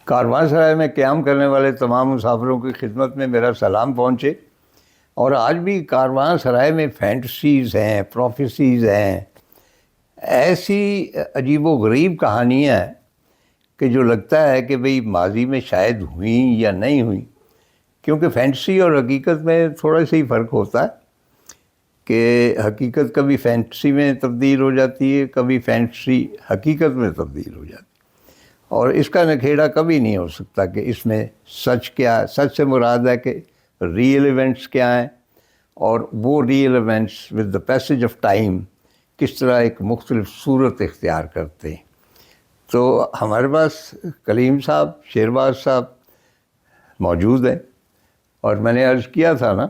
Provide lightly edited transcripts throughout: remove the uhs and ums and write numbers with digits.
کاروان سرائے میں قیام کرنے والے تمام مسافروں کی خدمت میں میرا سلام پہنچے. اور آج بھی کاروان سرائے میں فینٹسیز ہیں, پروفیسیز ہیں, ایسی عجیب و غریب کہانیاں ہیں کہ جو لگتا ہے کہ بھئی ماضی میں شاید ہوئیں یا نہیں ہوئیں, کیونکہ فینٹسی اور حقیقت میں تھوڑا سا ہی فرق ہوتا ہے کہ حقیقت کبھی فینٹسی میں تبدیل ہو جاتی ہے, کبھی فینٹسی حقیقت میں تبدیل ہو جاتی ہے, اور اس کا نکھیڑا کبھی نہیں ہو سکتا کہ اس میں سچ کیا ہے. سچ سے مراد ہے کہ ریئل ایونٹس کیا ہیں, اور وہ real events with the passage of time کس طرح ایک مختلف صورت اختیار کرتے ہیں. تو ہمارے پاس کلیم صاحب, شیرباز صاحب موجود ہیں, اور میں نے عرض کیا تھا نا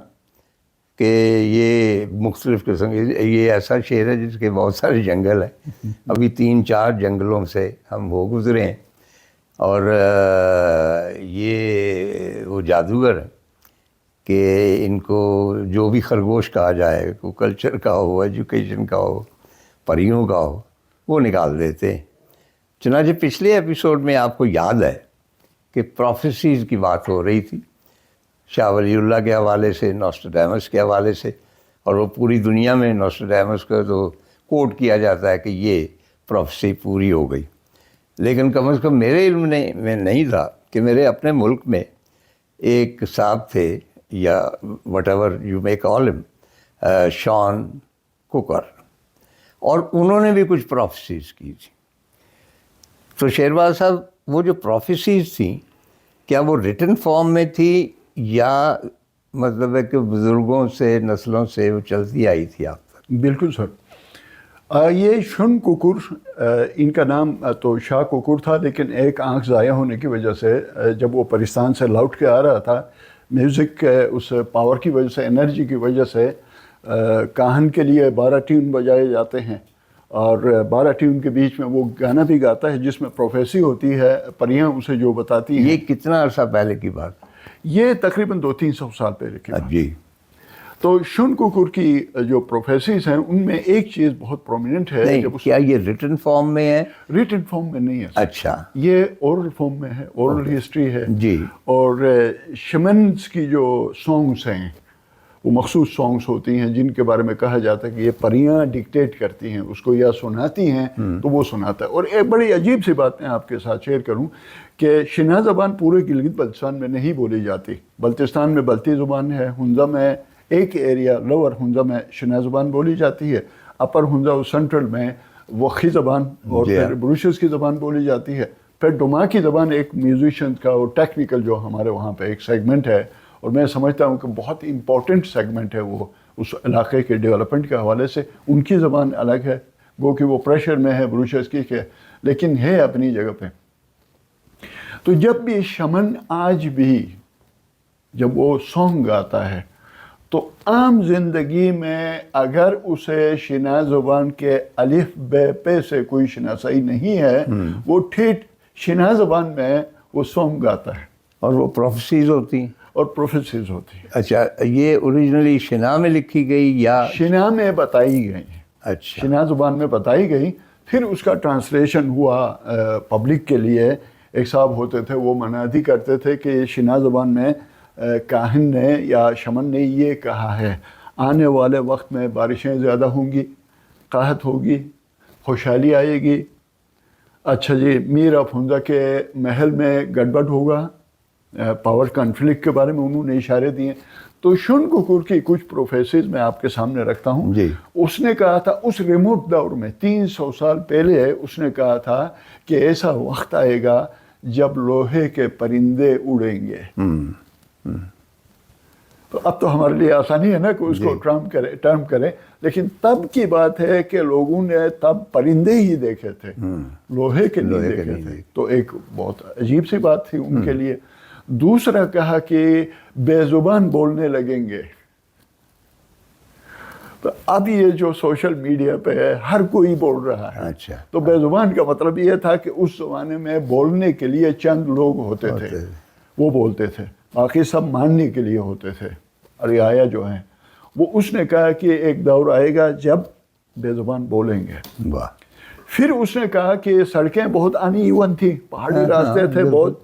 کہ یہ مختلف قسم یہ ایسا شعر ہے جس کے بہت سارے جنگل ہیں. ابھی 3-4 جنگلوں سے ہم وہ گزرے ہیں, اور یہ وہ جادوگر ہے کہ ان کو جو بھی خرگوش کہا جائے, کو کلچر کا ہو, ایجوکیشن کا ہو, پریوں کا ہو, وہ نکال دیتے ہیں. چنانچہ پچھلے ایپیسوڈ میں آپ کو یاد ہے کہ پروفیسیز کی بات ہو رہی تھی, شاہ ولی اللہ کے حوالے سے, نوسٹریڈیمس کے حوالے سے, اور وہ پوری دنیا میں نوسٹریڈیمس کا تو کوٹ کیا جاتا ہے کہ یہ پروفیسی پوری ہو گئی. لیکن کم از کم میرے علم میں نہیں تھا کہ میرے اپنے ملک میں ایک صاحب تھے, یا وٹ ایور یو مے کال ہم, شان کوکر, اور انہوں نے بھی کچھ پروفیسیز کی تھی. تو شیرباز صاحب, وہ جو پروفیسیز تھیں کیا وہ ریٹن فارم میں تھی یا مطلب ہے کہ بزرگوں سے, نسلوں سے وہ چلتی آئی تھی آپ تک؟ بالکل سر. یہ شن کوکر, ان کا نام تو شاہ کوکر تھا, لیکن ایک آنکھ ضائع ہونے کی وجہ سے جب وہ پاکستان سے لوٹ کے آ رہا تھا, میوزک اس پاور کی وجہ سے, انرجی کی وجہ سے, کاہن کے لیے 12 ٹیون بجائے جاتے ہیں, اور 12 ٹیون کے بیچ میں وہ گانا بھی گاتا ہے جس میں پروفیسی ہوتی ہے, پریاں اسے جو بتاتی ہیں. یہ کتنا عرصہ پہلے کی بات؟ یہ تقریباً 200-300 سال پہلے کی بات. جی. تو شن کوکر کی جو پروفیسیز ہیں ان میں ایک چیز بہت پرومیننٹ ہے. نہیں, کیا یہ ریٹن فارم میں ہے؟ ریٹن فارم میں نہیں ہے. اچھا. یہ اورل فارم میں ہے, اورل ہسٹری ہے. جی. اور شمنز کی جو سانگز ہیں وہ مخصوص سانگز ہوتی ہیں جن کے بارے میں کہا جاتا ہے کہ یہ پریاں ڈکٹیٹ کرتی ہیں اس کو یا سناتی ہیں تو وہ سناتا ہے. اور ایک بڑی عجیب سی بات میں آپ کے ساتھ شیئر کروں کہ شنا زبان پورے گلگت بلتستان میں نہیں بولی جاتی. بلتستان میں بلتی زبان ہے, ہنزا میں ایک ایریا لوور ہنزا میں شنا زبان بولی جاتی ہے, اپر ہنزا اور سنٹرل میں وخی زبان اور پھر بروشز کی زبان بولی جاتی ہے. پھر ڈوما کی زبان ایک میوزیشین کا اور ٹیکنیکل جو ہمارے وہاں پہ ایک سیگمنٹ ہے, اور میں سمجھتا ہوں کہ بہت امپورٹنٹ سیگمنٹ ہے وہ اس علاقے کے ڈیولپمنٹ کے حوالے سے. ان کی زبان الگ ہے, گو کہ وہ پریشر میں ہے بروشز کی کہ, لیکن ہے اپنی جگہ پہ. تو جب بھی شمن آج بھی جب وہ سانگ گاتا ہے تو عام زندگی میں اگر اسے شنا زبان کے الف بے پے سے کوئی شناسائی نہیں ہے, وہ ٹھیٹ شنا زبان میں وہ سانگ گاتا ہے. اور وہ پروفیسیز ہوتی ہیں؟ اور پروفیسیز ہوتی ہیں. اچھا, یہ اوریجنلی شنا میں لکھی گئی یا شنا میں بتائی گئی؟ اچھا, شنا زبان میں بتائی گئی, پھر اس کا ٹرانسلیشن ہوا پبلک کے لیے. ایک صاحب ہوتے تھے وہ منادی کرتے تھے کہ شنا زبان میں کاہن نے یا شمن نے یہ کہا ہے, آنے والے وقت میں بارشیں زیادہ ہوں گی, قحط ہوگی, خوشحالی آئے گی. اچھا جی, میر آف ہنزا کے محل میں گڑبڑ ہوگا, پاور کنفلکٹ کے بارے میں انہوں نے اشارے دیے. تو شن کوکر کی کچھ پروفیسیز میں آپ کے سامنے رکھتا ہوں. جی. اس نے کہا تھا اس ریموٹ دور میں 300 سال پہلے, اس نے کہا تھا کہ ایسا وقت آئے گا جب لوہے کے پرندے اڑیں گے. تو اب تو ہمارے لیے آسانی ہے نا کہ اس کو ٹرم کریں, لیکن تب کی بات ہے کہ لوگوں نے تب پرندے ہی دیکھے تھے, لوہے کے نہیں دیکھے تھے. تو ایک بہت عجیب سی بات تھی ان کے لیے. دوسرا کہا کہ بے زبان بولنے لگیں گے. تو اب یہ جو سوشل میڈیا پہ ہے ہر کوئی بول رہا ہے. اچھا. تو بے زبان کا مطلب یہ تھا کہ اس زمانے میں بولنے کے لیے چند لوگ ہوتے تھے, وہ بولتے تھے, باقی سب ماننے کے لیے ہوتے تھے, رعایا جو ہیں وہ. اس نے کہا کہ ایک دور آئے گا جب بے زبان بولیں گے. پھر اس نے کہا کہ سڑکیں بہت ان ایون تھیں, پہاڑی راستے تھے, بہت